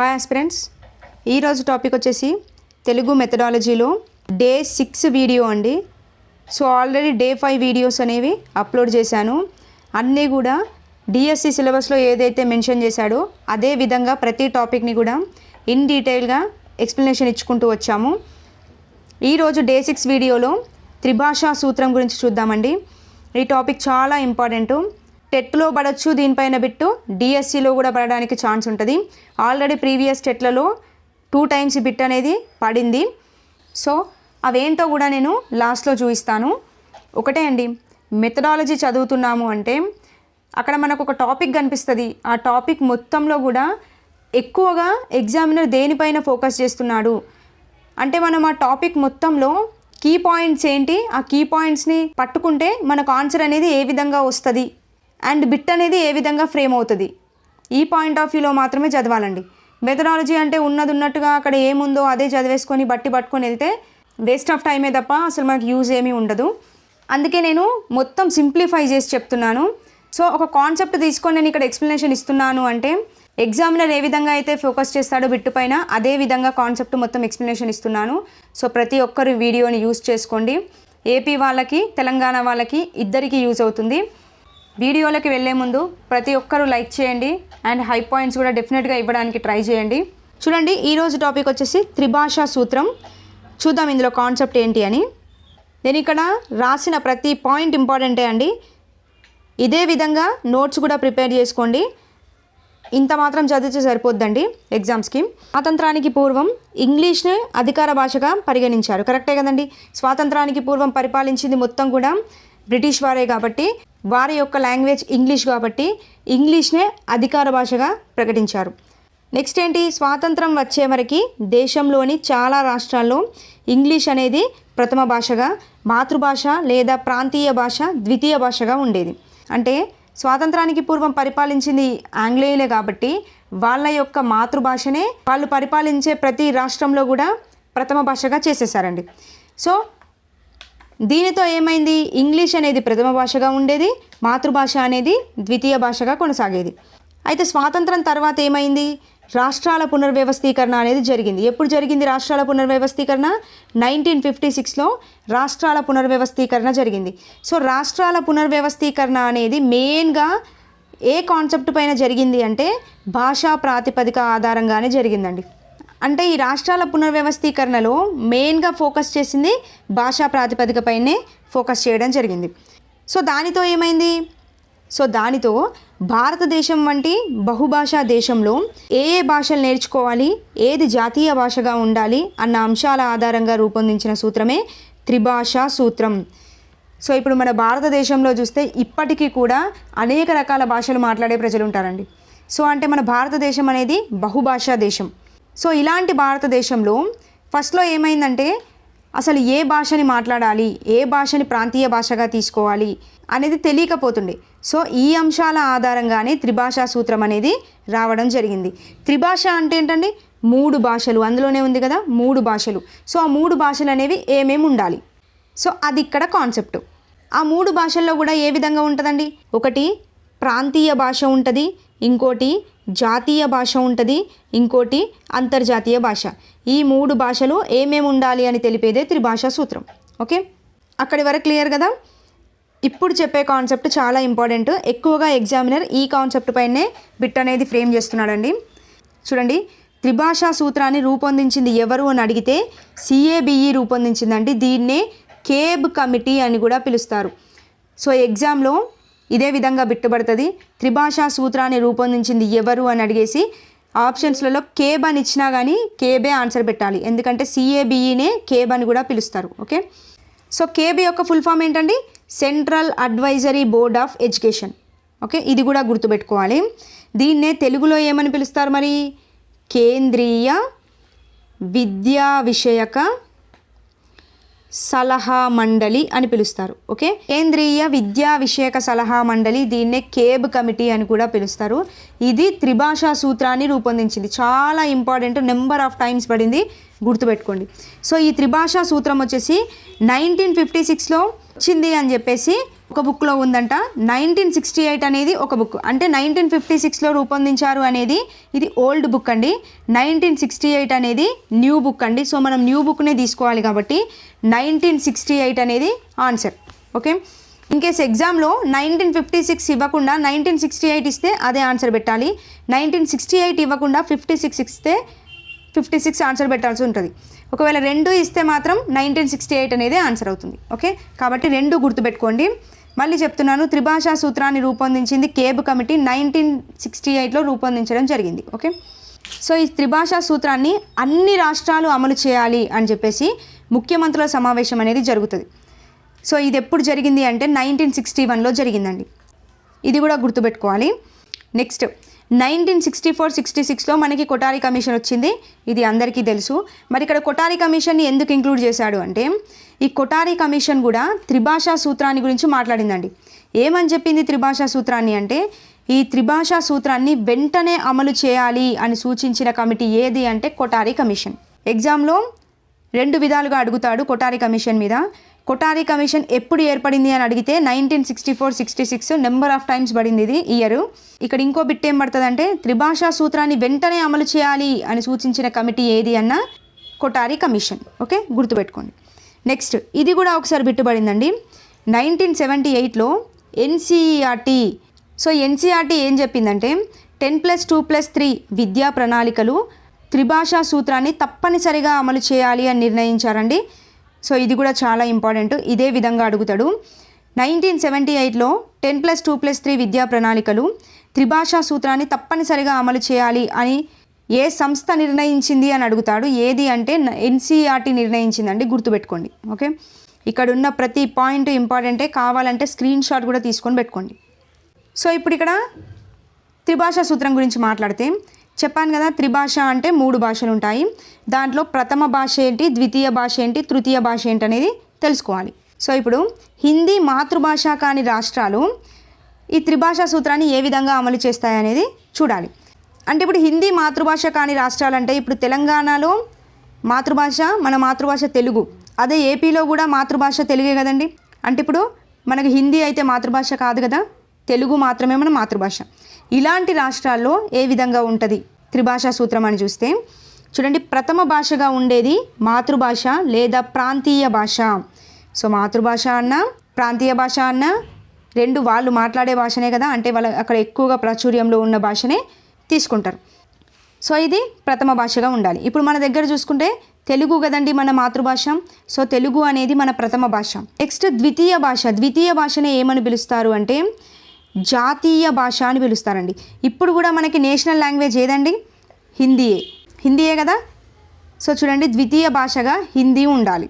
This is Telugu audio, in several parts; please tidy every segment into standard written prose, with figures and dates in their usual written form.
హాయ్ ఆస్పిరెంట్స్, ఈరోజు టాపిక్ వచ్చేసి తెలుగు మెథడాలజీలో డే 6 వీడియో అండి. సో ఆల్రెడీ డే 5 వీడియోస్ అనేవి అప్లోడ్ చేశాను. అన్నీ కూడా డిఎస్సి సిలబస్లో ఏదైతే మెన్షన్ చేశాడో అదే విధంగా ప్రతి టాపిక్ని కూడా ఇన్ డీటెయిల్గా ఎక్స్ప్లెనేషన్ ఇచ్చుకుంటూ వచ్చాము. ఈరోజు డే 6 వీడియోలో త్రిభాషా సూత్రం గురించి చూద్దామండి. ఈ టాపిక్ చాలా ఇంపార్టెంటు. టెట్లో పడవచ్చు, దీనిపైన బిట్టు డిఎస్సిలో కూడా పడడానికి ఛాన్స్ ఉంటుంది. ఆల్రెడీ ప్రీవియస్ టెట్లలో 2 టైమ్స్ బిట్ అనేది పడింది. సో అవేంటో కూడా నేను లాస్ట్లో చూపిస్తాను. ఒకటే అండి, మెథడాలజీ చదువుతున్నాము అంటే అక్కడ మనకు ఒక టాపిక్ కనిపిస్తుంది. ఆ టాపిక్ మొత్తంలో కూడా ఎక్కువగా ఎగ్జామినర్ దేనిపైన ఫోకస్ చేస్తున్నాడు అంటే మనం ఆ టాపిక్ మొత్తంలో కీ పాయింట్స్ ఏంటి, ఆ కీ పాయింట్స్ని పట్టుకుంటే మనకు ఆన్సర్ అనేది ఏ విధంగా వస్తుంది అండ్ బిట్ అనేది ఏ విధంగా ఫ్రేమ్ అవుతుంది, ఈ పాయింట్ ఆఫ్ వ్యూలో మాత్రమే చదవాలండి. మెథడాలజీ అంటే ఉన్నట్టుగా అక్కడ ఏముందో అదే చదివేసుకొని పట్టుకొని వెళ్తే వేస్ట్ ఆఫ్ టైమే తప్ప అసలు మనకి యూజ్ ఏమీ ఉండదు. అందుకే నేను మొత్తం సింప్లిఫై చేసి చెప్తున్నాను. సో ఒక కాన్సెప్ట్ తీసుకొని నేను ఇక్కడ ఎక్స్ప్లెనేషన్ ఇస్తున్నాను అంటే ఎగ్జామినర్ ఏ విధంగా అయితే ఫోకస్ చేస్తాడో బిట్టు పైన అదే విధంగా కాన్సెప్ట్ మొత్తం ఎక్స్ప్లెనేషన్ ఇస్తున్నాను. సో ప్రతి ఒక్కరు వీడియోని యూజ్ చేసుకోండి. ఏపీ వాళ్ళకి తెలంగాణ వాళ్ళకి ఇద్దరికి యూజ్ అవుతుంది. వీడియోలోకి వెళ్ళే ముందు ప్రతి ఒక్కరూ లైక్ చేయండి అండ్ హై పాయింట్స్ కూడా డెఫినెట్గా ఇవ్వడానికి ట్రై చేయండి. చూడండి, ఈరోజు టాపిక్ వచ్చేసి త్రిభాషా సూత్రం. చూద్దాం ఇందులో కాన్సెప్ట్ ఏంటి అని. నేను ఇక్కడ రాసిన ప్రతి పాయింట్ ఇంపార్టెంటే అండి. ఇదే విధంగా నోట్స్ కూడా ప్రిపేర్ చేసుకోండి. ఇంత మాత్రం చదివితే సరిపోద్దండి ఎగ్జామ్స్కి. స్వాతంత్రానికి పూర్వం ఇంగ్లీష్ని అధికార భాషగా పరిగణించారు. కరెక్టే కదండి. స్వాతంత్రానికి పూర్వం పరిపాలించింది మొత్తం కూడా బ్రిటిష్ వారే కాబట్టి వారి యొక్క లాంగ్వేజ్ ఇంగ్లీష్ కాబట్టి ఇంగ్లీష్నే అధికార భాషగా ప్రకటించారు. నెక్స్ట్ ఏంటి, స్వాతంత్రం వచ్చే వరకు దేశంలోని చాలా రాష్ట్రాల్లో ఇంగ్లీష్ అనేది ప్రథమ భాషగా, మాతృభాష లేదా ప్రాంతీయ భాష ద్వితీయ భాషగా ఉండేది. అంటే స్వాతంత్రానికి పూర్వం పరిపాలించింది ఆంగ్లేయులే కాబట్టి వాళ్ళ యొక్క మాతృభాషనే వాళ్ళు పరిపాలించే ప్రతి రాష్ట్రంలో కూడా ప్రథమ భాషగా చేసేసారండి. సో దీనితో ఏమైంది, ఇంగ్లీష్ అనేది ప్రథమ భాషగా ఉండేది, మాతృభాష అనేది ద్వితీయ భాషగా కొనసాగేది. అయితే స్వాతంత్రం తర్వాత ఏమైంది, రాష్ట్రాల పునర్వ్యవస్థీకరణ అనేది జరిగింది. ఎప్పుడు జరిగింది రాష్ట్రాల పునర్వ్యవస్థీకరణ? 1956లో రాష్ట్రాల పునర్వ్యవస్థీకరణ జరిగింది. సో రాష్ట్రాల పునర్వ్యవస్థీకరణ అనేది మెయిన్గా ఏ కాన్సెప్ట్ పైన జరిగింది అంటే భాషా ప్రాతిపదిక ఆధారంగానే జరిగిందండి. అంటే ఈ రాష్ట్రాల పునర్వ్యవస్థీకరణలో మెయిన్గా ఫోకస్ చేసింది భాషా ప్రాతిపదికపైనే ఫోకస్ చేయడం జరిగింది. సో దానితో ఏమైంది, దానితో భారతదేశం వంటి బహుభాషా దేశంలో ఏ భాషలు నేర్చుకోవాలి, ఏది జాతీయ భాషగా ఉండాలి అన్న అంశాల ఆధారంగా రూపొందించిన సూత్రమే త్రిభాషా సూత్రం. సో ఇప్పుడు మన భారతదేశంలో చూస్తే ఇప్పటికీ కూడా అనేక రకాల భాషలు మాట్లాడే ప్రజలు ఉంటారండి. సో అంటే మన భారతదేశం అనేది బహుభాషా దేశం. సో ఇలాంటి భారతదేశంలో ఫస్ట్లో ఏమైందంటే అసలు ఏ భాషని మాట్లాడాలి, ఏ భాషని ప్రాంతీయ భాషగా తీసుకోవాలి అనేది తెలియకపోతుండే. సో ఈ అంశాల ఆధారంగానే త్రిభాషా సూత్రం అనేది రావడం జరిగింది. త్రిభాష అంటే ఏంటండి, 3 భాషలు, అందులోనే ఉంది కదా 3 భాషలు. సో ఆ 3 భాషలు అనేవి ఏమేమి ఉండాలి, సో అది ఇక్కడ కాన్సెప్ట్. ఆ 3 భాషల్లో కూడా ఏ విధంగా ఉంటుందండి, ఒకటి ప్రాంతీయ భాష ఉంటుంది, ఇంకోటి జాతీయ భాష ఉంటుంది, ఇంకోటి అంతర్జాతీయ భాష. ఈ 3 భాషలు ఏమేమి ఉండాలి అని తెలిపేదే త్రిభాషా సూత్రం. ఓకే, అక్కడి వరకు క్లియర్ కదా. ఇప్పుడు చెప్పే కాన్సెప్ట్ చాలా ఇంపార్టెంట్. ఎక్కువగా ఎగ్జామినర్ ఈ కాన్సెప్ట్ పైనే బిట్ అనేది ఫ్రేమ్ చేస్తున్నాడండి. చూడండి, త్రిభాషా సూత్రాన్ని రూపొందించింది ఎవరు అని అడిగితే CABE రూపొందించిందండి. దీన్నే కేబ్ కమిటీ అని కూడా పిలుస్తారు. సో ఎగ్జామ్లో ఇదే విధంగా బిట్టుబడుతుంది. త్రిభాషా సూత్రాన్ని రూపొందించింది ఎవరు అని అడిగేసి ఆప్షన్స్లలో కేబ్ అని ఇచ్చినా కానీ కేబే ఆన్సర్ పెట్టాలి. ఎందుకంటే CABEనే కేబ్ అని కూడా పిలుస్తారు. ఓకే, సో కేబీ యొక్క ఫుల్ ఫామ్ ఏంటండి, central advisory board of education. Okay, ఇది కూడా గుర్తుపెట్టుకోవాలి. దీన్నే తెలుగులో ఏమని పిలుస్తారు మరి, కేంద్రీయ విద్యా విషయక సలహా మండలి అని పిలుస్తారు. ఓకే, కేంద్రీయ విద్యా విషయక సలహా మండలి, దీన్నే కేబ్ కమిటీ అని కూడా పిలుస్తారు. ఇది త్రిభాషా సూత్రాన్ని రూపొందించింది. చాలా ఇంపార్టెంట్, నెంబర్ ఆఫ్ టైమ్స్ పడింది, గుర్తుపెట్టుకోండి. సో ఈ త్రిభాషా సూత్రం వచ్చేసి 1956లో వచ్చింది అని చెప్పేసి ఒక బుక్లో ఉందంట. 1968 అనేది ఒక బుక్, అంటే 1956లో రూపొందించారు అనేది ఇది ఓల్డ్ బుక్ అండి. 1968 అనేది న్యూ బుక్ అండి. సో మనం న్యూ బుక్నే తీసుకోవాలి కాబట్టి 1968 అనేది ఆన్సర్. ఓకే, ఇన్కేస్ ఎగ్జామ్లో 1956 ఇవ్వకుండా 1968 ఇస్తే అదే ఆన్సర్ పెట్టాలి. 1968 ఇవ్వకుండా 56 ఇస్తే 56 ఆన్సర్ పెట్టాల్సి ఉంటుంది. ఒకవేళ 2 ఇస్తే మాత్రం 1968 అనేది ఆన్సర్ అవుతుంది. ఓకే, కాబట్టి 2 గుర్తుపెట్టుకోండి. మళ్ళీ చెప్తున్నాను, త్రిభాషా సూత్రాన్ని రూపొందించింది కేబ్ కమిటీ 1968లో రూపొందించడం జరిగింది. ఓకే, సో ఈ త్రిభాషా సూత్రాన్ని అన్ని రాష్ట్రాలు అమలు చేయాలి అని చెప్పేసి ముఖ్యమంత్రుల సమావేశం అనేది జరుగుతుంది. సో ఇది ఎప్పుడు జరిగింది అంటే 1961లో జరిగిందండి. ఇది కూడా గుర్తుపెట్టుకోవాలి. నెక్స్ట్ 1964-66లో మనకి కొఠారి కమిషన్ వచ్చింది. ఇది అందరికీ తెలుసు. మరి ఇక్కడ కొఠారి కమిషన్ని ఎందుకు ఇంక్లూడ్ చేశాడు అంటే, ఈ కొఠారి కమిషన్ కూడా త్రిభాషా సూత్రాన్ని గురించి మాట్లాడిందండి. ఏమని చెప్పింది త్రిభాషా సూత్రాన్ని అంటే, ఈ త్రిభాషా సూత్రాన్ని వెంటనే అమలు చేయాలి అని సూచించిన కమిటీ ఏది అంటే కొఠారి కమిషన్. ఎగ్జామ్లో 2 విధాలుగా అడుగుతాడు కొఠారి కమిషన్ మీద. కొఠారి కమిషన్ ఎప్పుడు ఏర్పడింది అని అడిగితే 1964-66 నెంబర్ ఆఫ్ టైమ్స్ పడింది ఇది ఇయర్. ఇక్కడ ఇంకో బిట్ ఏం పడుతుంది అంటే, త్రిభాషా సూత్రాన్ని వెంటనే అమలు చేయాలి అని సూచించిన కమిటీ ఏది అన్న కొఠారి కమిషన్. ఓకే, గుర్తుపెట్టుకోండి. నెక్స్ట్ ఇది కూడా ఒకసారి బిట్టుబడిందండి. 1978లో ఎన్సీఈఆర్టీ. సో ఎన్సీఆర్టీ ఏం చెప్పిందంటే 10+2+3 విద్యా ప్రణాళికలు త్రిభాషా సూత్రాన్ని తప్పనిసరిగా అమలు చేయాలి అని నిర్ణయించారండి. సో ఇది కూడా చాలా ఇంపార్టెంట్. ఇదే విధంగా అడుగుతాడు. 1978లో 10+2+3 విద్యా ప్రణాళికలు త్రిభాషా సూత్రాన్ని తప్పనిసరిగా అమలు చేయాలి అని ఏ సంస్థ నిర్ణయించింది అని అడుగుతాడు. ఏది అంటే ఎన్సీఆర్టీ నిర్ణయించిందండి, గుర్తుపెట్టుకోండి. ఓకే, ఇక్కడ ఉన్న ప్రతి పాయింట్ ఇంపార్టెంటే, కావాలంటే స్క్రీన్ షాట్ కూడా తీసుకొని పెట్టుకోండి. సో ఇప్పుడు ఇక్కడ త్రిభాషా సూత్రం గురించి మాట్లాడితే చెప్పాను కదా, త్రిభాష అంటే 3 భాషలు ఉంటాయి. దాంట్లో ప్రథమ భాష ఏంటి, ద్వితీయ భాష ఏంటి, తృతీయ భాష ఏంటి అనేది తెలుసుకోవాలి. సో ఇప్పుడు హిందీ మాతృభాష కాని రాష్ట్రాలు ఈ త్రిభాషా సూత్రాన్ని ఏ విధంగా అమలు చేస్తాయనేది చూడాలి. అంటే ఇప్పుడు హిందీ మాతృభాష కాని రాష్ట్రాలు అంటే, ఇప్పుడు తెలంగాణలో మాతృభాష మన మాతృభాష తెలుగు, అదే ఏపీలో కూడా మాతృభాష తెలుగే కదండి. అంటే ఇప్పుడు మనకు హిందీ అయితే మాతృభాష కాదు కదా, తెలుగు మాత్రమే మన మాతృభాష. ఇలాంటి రాష్ట్రాల్లో ఏ విధంగా ఉంటుంది త్రిభాషా సూత్రం అని చూస్తే చూడండి, ప్రథమ భాషగా ఉండేది మాతృభాష లేదా ప్రాంతీయ భాష. సో మాతృభాష అన్న ప్రాంతీయ భాష అన్న 2 వాళ్ళు మాట్లాడే భాషనే కదా, అంటే వాళ్ళ అక్కడ ఎక్కువగా ప్రాచుర్యంలో ఉన్న భాషనే తీసుకుంటారు. సో ఇది ప్రథమ భాషగా ఉండాలి. ఇప్పుడు మన దగ్గర చూసుకుంటే తెలుగు కదండి మన మాతృభాష. సో తెలుగు అనేది మన ప్రథమ భాష. నెక్స్ట్ ద్వితీయ భాష. ద్వితీయ భాషనే ఏమని పిలుస్తారు అంటే జాతీయ భాష అని పిలుస్తారండి. ఇప్పుడు కూడా మనకి నేషనల్ లాంగ్వేజ్ ఏదండి, హిందీయే కదా. సో చూడండి, ద్వితీయ భాషగా హిందీ ఉండాలి,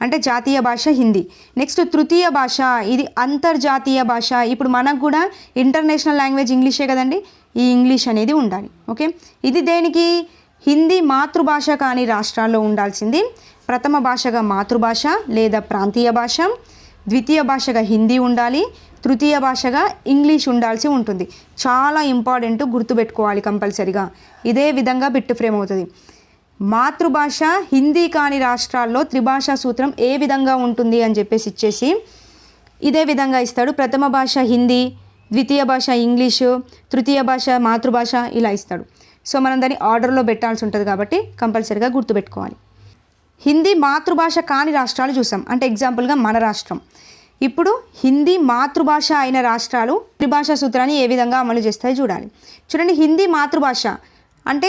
అంటే జాతీయ భాష హిందీ. నెక్స్ట్ తృతీయ భాష, ఇది అంతర్జాతీయ భాష. ఇప్పుడు మనకు కూడా ఇంటర్నేషనల్ లాంగ్వేజ్ ఇంగ్లీషే కదండి, ఈ ఇంగ్లీష్ అనేది ఉండాలి. ఓకే, ఇది దేనికి, హిందీ మాతృభాష కాని రాష్ట్రాల్లో ఉండాల్సింది ప్రథమ భాషగా మాతృభాష లేదా ప్రాంతీయ భాష, ద్వితీయ భాషగా హిందీ ఉండాలి, తృతీయ భాషగా ఇంగ్లీష్ ఉండాల్సి ఉంటుంది. చాలా ఇంపార్టెంట్, గుర్తుపెట్టుకోవాలి కంపల్సరిగా. ఇదే విధంగా బిట్ ఫ్రేమ్ అవుతుంది. మాతృభాష హిందీ కాని రాష్ట్రాల్లో త్రిభాషా సూత్రం ఏ విధంగా ఉంటుంది అని చెప్పేసి ఇచ్చేసి ఇదే విధంగా ఇస్తాడు. ప్రథమ భాష హిందీ, ద్వితీయ భాష ఇంగ్లీషు, తృతీయ భాష మాతృభాష ఇలా ఇస్తాడు. సో మనం దాన్ని ఆర్డర్లో పెట్టాల్సి ఉంటుంది కాబట్టి కంపల్సరిగా గుర్తుపెట్టుకోవాలి. హిందీ మాతృభాష కాని రాష్ట్రాలు చూసాం, అంటే ఎగ్జాంపుల్గా మన రాష్ట్రం. ఇప్పుడు హిందీ మాతృభాష అయిన రాష్ట్రాలు త్రిభాషా సూత్రాన్ని ఏ విధంగా అమలు చేస్తాయి చూడాలి. చూడండి, హిందీ మాతృభాష అంటే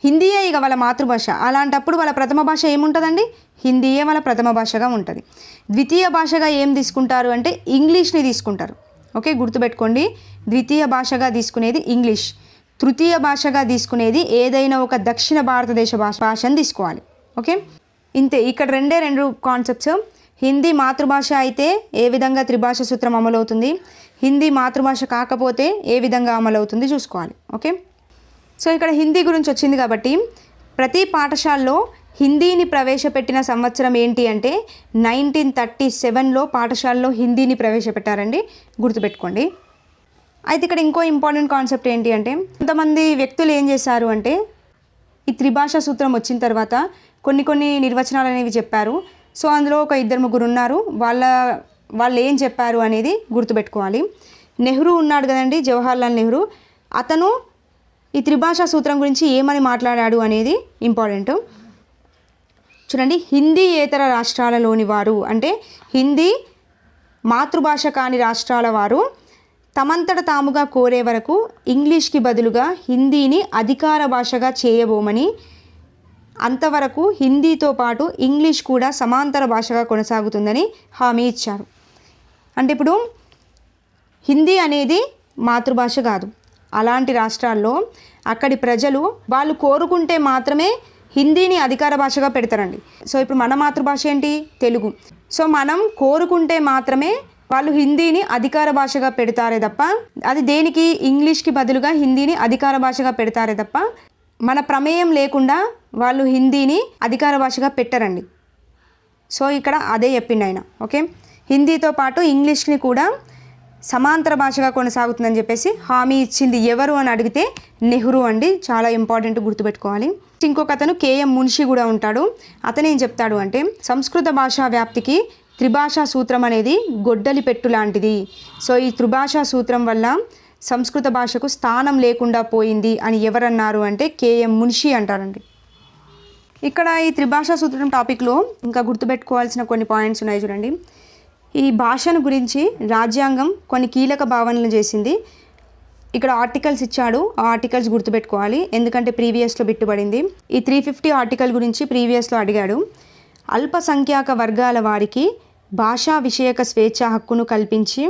హిందీయే ఇక వాళ్ళ మాతృభాష. అలాంటప్పుడు వాళ్ళ ప్రథమ భాష ఏముంటుందండి, హిందీయే వాళ్ళ ప్రథమ భాషగా ఉంటుంది. ద్వితీయ భాషగా ఏం తీసుకుంటారు అంటే ఇంగ్లీష్ని తీసుకుంటారు. ఓకే, గుర్తుపెట్టుకోండి, ద్వితీయ భాషగా తీసుకునేది ఇంగ్లీష్, తృతీయ భాషగా తీసుకునేది ఏదైనా ఒక దక్షిణ భారతదేశ భాషను తీసుకోవాలి. ఓకే, ఇంతే. ఇక్కడ 2 కాన్సెప్ట్స్. హిందీ మాతృభాష అయితే ఏ విధంగా త్రిభాషా సూత్రం అమలవుతుంది, హిందీ మాతృభాష కాకపోతే ఏ విధంగా అమలవుతుంది చూసుకోవాలి. ఓకే, సో ఇక్కడ హిందీ గురించి వచ్చింది కాబట్టి ప్రతి పాఠశాలలో హిందీని ప్రవేశపెట్టిన సంవత్సరం ఏంటి అంటే 1937లో పాఠశాలలో హిందీని ప్రవేశపెట్టారండి, గుర్తుపెట్టుకోండి. అయితే ఇక్కడ ఇంకో ఇంపార్టెంట్ కాన్సెప్ట్ ఏంటి అంటే, కొంతమంది వ్యక్తులు ఏం చేశారు అంటే ఈ త్రిభాషా సూత్రం వచ్చిన తర్వాత కొన్ని నిర్వచనాలు అనేవి చెప్పారు. సో అందులో ఒక 2-3 ఉన్నారు, వాళ్ళ వాళ్ళు ఏం చెప్పారు అనేది గుర్తుపెట్టుకోవాలి. నెహ్రూ ఉన్నాడు కదండి, జవహర్లాల్ నెహ్రూ, అతను ఈ త్రిభాషా సూత్రం గురించి ఏమని మాట్లాడాడు అనేది ఇంపార్టెంట్. చూడండి, హిందీయేతర రాష్ట్రాలలోని వారు అంటే హిందీ మాతృభాష కాని రాష్ట్రాల వారు తమంతట తాముగా కోరే వరకు ఇంగ్లీష్కి బదులుగా హిందీని అధికార భాషగా చేయబోమని, అంతవరకు హిందీతో పాటు ఇంగ్లీష్ కూడా సమాంతర భాషగా కొనసాగుతుందని హామీ ఇచ్చారు. అంటే ఇప్పుడు హిందీ అనేది మాతృభాష కాదు, అలాంటి రాష్ట్రాల్లో అక్కడి ప్రజలు వాళ్ళు కోరుకుంటే మాత్రమే హిందీని అధికార భాషగా పెడతారండి. సో ఇప్పుడు మన మాతృభాష ఏంటి? తెలుగు. సో మనం కోరుకుంటే మాత్రమే వాళ్ళు హిందీని అధికార భాషగా పెడతారే తప్ప, అది దేనికి? ఇంగ్లీష్కి బదులుగా హిందీని అధికార భాషగా పెడతారే తప్ప మన ప్రమేయం లేకుండా వాళ్ళు హిందీని అధికార భాషగా పెట్టరండి. సో ఇక్కడ అదే చెప్పిండు ఆయన. ఓకే, హిందీతో పాటు ఇంగ్లీష్ని కూడా సమాంతర భాషగా కొనసాగుతుందని చెప్పేసి హామీ ఇచ్చింది ఎవరు అని అడిగితే నెహ్రూ అండి. చాలా ఇంపార్టెంట్, గుర్తుపెట్టుకోవాలి. ఇంకొక అతను కేఎం మున్షి కూడా ఉంటాడు. అతను ఏం చెప్తాడు అంటే, సంస్కృత భాషా వ్యాప్తికి త్రిభాషా సూత్రం అనేది గొడ్డలి పెట్టు లాంటిది. సో ఈ త్రిభాషా సూత్రం వల్ల సంస్కృత భాషకు స్థానం లేకుండా పోయింది అని ఎవరన్నారు అంటే కేఎం మున్షి అంటారండి. ఇక్కడ ఈ త్రిభాషా సూత్రం టాపిక్లో ఇంకా గుర్తుపెట్టుకోవాల్సిన కొన్ని పాయింట్స్ ఉన్నాయి చూడండి. ఈ భాషను గురించి రాజ్యాంగం కొన్ని కీలక భావనలు చేసింది. ఇక్కడ ఆర్టికల్స్ ఇచ్చాడు, ఆ ఆర్టికల్స్ గుర్తుపెట్టుకోవాలి, ఎందుకంటే ప్రీవియస్లో బిట్టుబడింది. ఈ 350 ఆర్టికల్ గురించి ప్రీవియస్లో అడిగాడు. అల్పసంఖ్యాక వర్గాల వారికి భాషా విషయక స్వేచ్ఛ హక్కును కల్పించి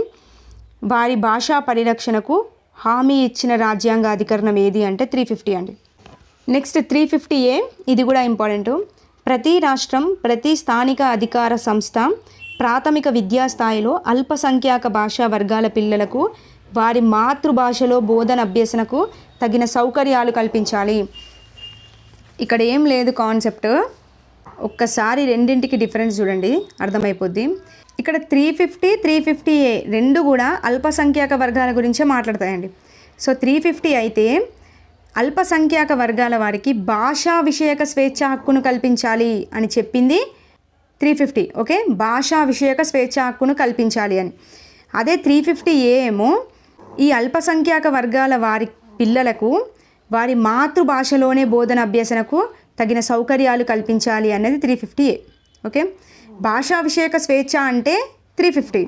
వారి భాషా పరిరక్షణకు హామీ ఇచ్చిన రాజ్యాంగ అధికరణం ఏది అంటే 350 అండి. నెక్స్ట్ 350A, ఇది కూడా ఇంపార్టెంట్. ప్రతి రాష్ట్రం, ప్రతి స్థానిక అధికార సంస్థ ప్రాథమిక విద్యాస్థాయిలో అల్పసంఖ్యాక భాషా వర్గాల పిల్లలకు వారి మాతృభాషలో బోధన అభ్యసనకు తగిన సౌకర్యాలు కల్పించాలి. ఇక్కడ ఏం లేదు కాన్సెప్ట్, ఒక్కసారి రెండింటికి డిఫరెన్స్ చూడండి, అర్థమైపోద్ది. ఇక్కడ 350, 350A రెండు కూడా అల్పసంఖ్యాక వర్గాల గురించే మాట్లాడతాయండి. సో 350 అయితే అల్పసంఖ్యాక వర్గాల వారికి భాషా విషయక స్వేచ్ఛ హక్కును కల్పించాలి అని చెప్పింది 350. ఓకే, భాషా విషయక స్వేచ్ఛ హక్కును కల్పించాలి అని. అదే 350A ఏమో ఈ అల్పసంఖ్యాక వర్గాల వారి పిల్లలకు వారి మాతృభాషలోనే బోధన అభ్యసనకు తగిన సౌకర్యాలు కల్పించాలి అనేది 350A. ఓకే, భాషా విషయక స్వేచ్ఛ అంటే 350,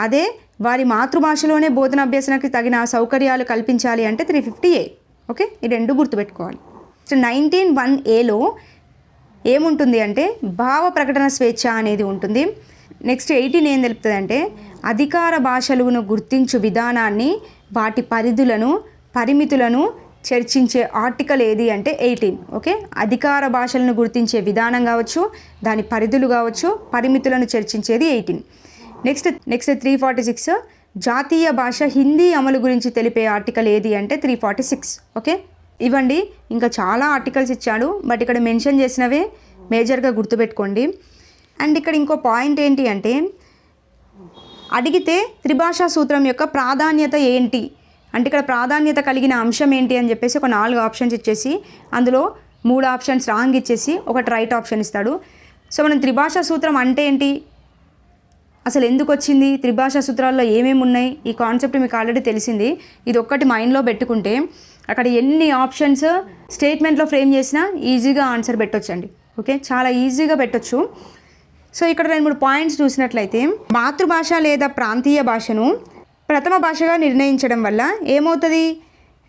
అదే వారి మాతృభాషలోనే బోధన అభ్యసనకు తగిన సౌకర్యాలు కల్పించాలి అంటే 350A. ఓకే, ఈ రెండు గుర్తుపెట్టుకోవాలి. సో 19(1)Aలో ఏముంటుంది అంటే భావ ప్రకటన స్వేచ్ఛ అనేది ఉంటుంది. నెక్స్ట్ 18 ఏం తెలుపుతుంది అంటే అధికార భాషలను గుర్తించు విధానాన్ని, వాటి పరిధులను, పరిమితులను చర్చించే ఆర్టికల్ ఏది అంటే 18. ఓకే, అధికార భాషలను గుర్తించే విధానం కావచ్చు, దాని పరిధులు కావచ్చు, పరిమితులను చర్చించేది 18. నెక్స్ట్ 346 జాతీయ భాష హిందీ అమలు గురించి తెలిపే ఆర్టికల్ ఏది అంటే 346. ఓకే, ఇవ్వండి, ఇంకా చాలా ఆర్టికల్స్ ఇచ్చాడు, బట్ ఇక్కడ మెన్షన్ చేసినవే మేజర్గా గుర్తుపెట్టుకోండి. అండ్ ఇక్కడ ఇంకో పాయింట్ ఏంటి అంటే, అడిగితే త్రిభాషా సూత్రం యొక్క ప్రాధాన్యత ఏంటి అంటే ఇక్కడ ప్రాధాన్యత కలిగిన అంశం ఏంటి అని చెప్పేసి ఒక 4 ఆప్షన్స్ ఇచ్చేసి అందులో 3 ఆప్షన్స్ రాంగ్ ఇచ్చేసి ఒకటి రైట్ ఆప్షన్ ఇస్తాడు. సో మనం త్రిభాషా సూత్రం అంటే ఏంటి, అసలు ఎందుకు వచ్చింది, త్రిభాషా సూత్రాల్లో ఏమేమి ఉన్నాయి, ఈ కాన్సెప్ట్ మీకు ఆల్రెడీ తెలిసింది. ఇది ఒక్కటి మైండ్లో పెట్టుకుంటే అక్కడ ఎన్ని ఆప్షన్స్ స్టేట్మెంట్లో ఫ్రేమ్ చేసినా ఈజీగా ఆన్సర్ పెట్టొచ్చండి. ఓకే, చాలా ఈజీగా పెట్టొచ్చు. సో ఇక్కడ 2-3 పాయింట్స్ చూసినట్లయితే, మాతృభాష లేదా ప్రాంతీయ భాషను ప్రథమ భాషగా నిర్ణయించడం వల్ల ఏమవుతుంది,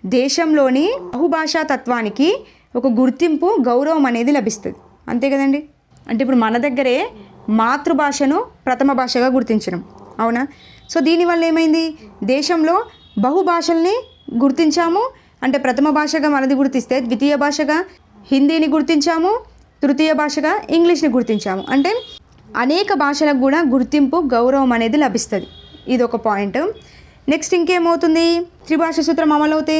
దేశంలోని బహుభాషా తత్వానికి ఒక గుర్తింపు, గౌరవం అనేది లభిస్తుంది. అంతే కదండి. అంటే ఇప్పుడు మన దగ్గరే మాతృభాషను ప్రథమ భాషగా గుర్తించడం, అవునా? సో దీనివల్ల ఏమైంది, దేశంలో బహుభాషల్ని గుర్తించాము. అంటే ప్రథమ భాషగా మనది గుర్తిస్తే ద్వితీయ భాషగా హిందీని గుర్తించాము, తృతీయ భాషగా ఇంగ్లీష్ని గుర్తించాము. అంటే అనేక భాషలకు కూడా గుర్తింపు, గౌరవం అనేది లభిస్తుంది. ఇది ఒక పాయింట్. నెక్స్ట్ ఇంకేమవుతుంది, త్రిభాషా సూత్రం అమలవుతే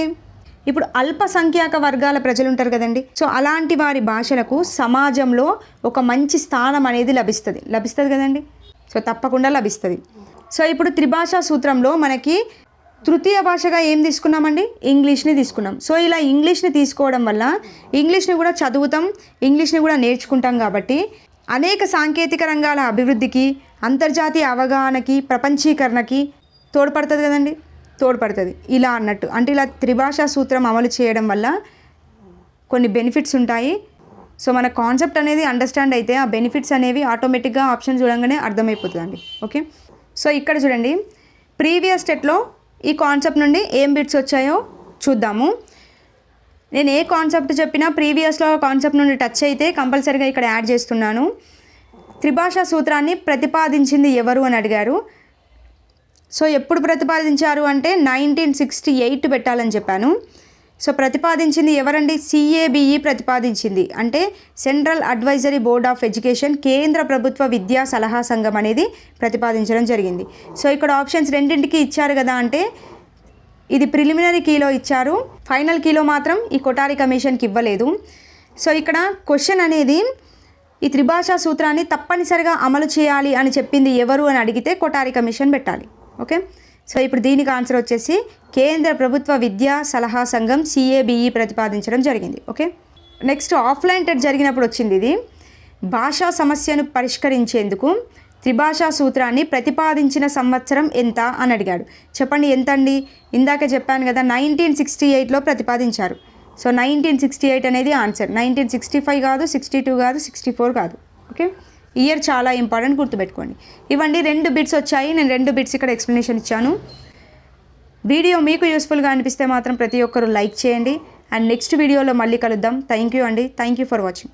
ఇప్పుడు అల్పసంఖ్యాక వర్గాల ప్రజలు ఉంటారు కదండి. సో అలాంటి వారి భాషలకు సమాజంలో ఒక మంచి స్థానం అనేది లభిస్తుంది కదండి. సో తప్పకుండా లభిస్తుంది. సో ఇప్పుడు త్రిభాషా సూత్రంలో మనకి తృతీయ భాషగా ఏం తీసుకున్నామండి, ఇంగ్లీష్ని తీసుకున్నాం. సో ఇలా ఇంగ్లీష్ని తీసుకోవడం వల్ల ఇంగ్లీష్ని కూడా చదువుతాం, ఇంగ్లీష్ని కూడా నేర్చుకుంటాం. కాబట్టి అనేక సాంకేతిక రంగాల అభివృద్ధికి, అంతర్జాతీయ అవగాహనకి ప్రపంచీకరణకి తోడ్పడుతుంది కదండి, తోడ్పడుతుంది ఇలా అన్నట్టు. అంటే ఇలా త్రిభాషా సూత్రం అమలు చేయడం వల్ల కొన్ని బెనిఫిట్స్ ఉంటాయి. సో మన కాన్సెప్ట్ అనేది అండర్స్టాండ్ అయితే ఆ బెనిఫిట్స్ అనేవి ఆటోమేటిక్గా ఆప్షన్ చూడంగానే అర్థమైపోతుందండి. ఓకే, సో ఇక్కడ చూడండి ప్రీవియస్ స్టెట్లో ఈ కాన్సెప్ట్ నుండి ఏం బిట్స్ వచ్చాయో చూద్దాము. నేను ఏ కాన్సెప్ట్ చెప్పినా ప్రీవియస్లో కాన్సెప్ట్ నుండి టచ్ అయితే కంపల్సరీగా ఇక్కడ యాడ్ చేస్తున్నాను. త్రిభాషా సూత్రాన్ని ప్రతిపాదించింది ఎవరు అని అడిగారు. సో ఎప్పుడు ప్రతిపాదించారు అంటే 1968 పెట్టాలని చెప్పాను. సో ప్రతిపాదించింది ఎవరండి? CABE ప్రతిపాదించింది. అంటే central advisory board of education, కేంద్ర ప్రభుత్వ విద్యా సలహా సంఘం అనేది ప్రతిపాదించడం జరిగింది. సో ఇక్కడ ఆప్షన్స్ రెండింటికి ఇచ్చారు కదా, అంటే ఇది ప్రిలిమినరీ కీలో ఇచ్చారు, ఫైనల్ కీలో మాత్రం ఈ కొఠారి కమిషన్కి ఇవ్వలేదు. సో ఇక్కడ క్వశ్చన్ అనేది ఈ త్రిభాషా సూత్రాన్ని తప్పనిసరిగా అమలు చేయాలి అని చెప్పింది ఎవరు అని అడిగితే కొఠారి కమిషన్ పెట్టాలి. ఓకే, సో ఇప్పుడు దీనికి ఆన్సర్ వచ్చేసి కేంద్ర ప్రభుత్వ విద్యా సలహా సంఘం CABE ప్రతిపాదించడం జరిగింది. ఓకే, నెక్స్ట్ ఆఫ్లైన్ టెట్ జరిగినప్పుడు వచ్చింది ఇది. భాషా సమస్యను పరిష్కరించేందుకు త్రిభాషా సూత్రాన్ని ప్రతిపాదించిన సంవత్సరం ఎంత అని అడిగాడు. చెప్పండి ఎంత అండి? ఇందాక చెప్పాను కదా 1968లో ప్రతిపాదించారు. సో 1968 అనేది ఆన్సర్. 1965 కాదు, 62 కాదు, 64 కాదు. ఓకే, ఇయర్ చాలా ఇంపార్టెంట్, గుర్తుపెట్టుకోండి. ఇవ్వండి 2 బిట్స్ వచ్చాయి, నేను 2 బిట్స్ ఇక్కడ ఎక్స్ప్లెనేషన్ ఇచ్చాను. వీడియో మీకు యూస్ఫుల్గా అనిపిస్తే మాత్రం ప్రతి ఒక్కరు లైక్ చేయండి. అండ్ నెక్స్ట్ వీడియోలో మళ్ళీ కలుద్దాం. థ్యాంక్ యూ అండి, థ్యాంక్ యూ ఫర్ వాచింగ్.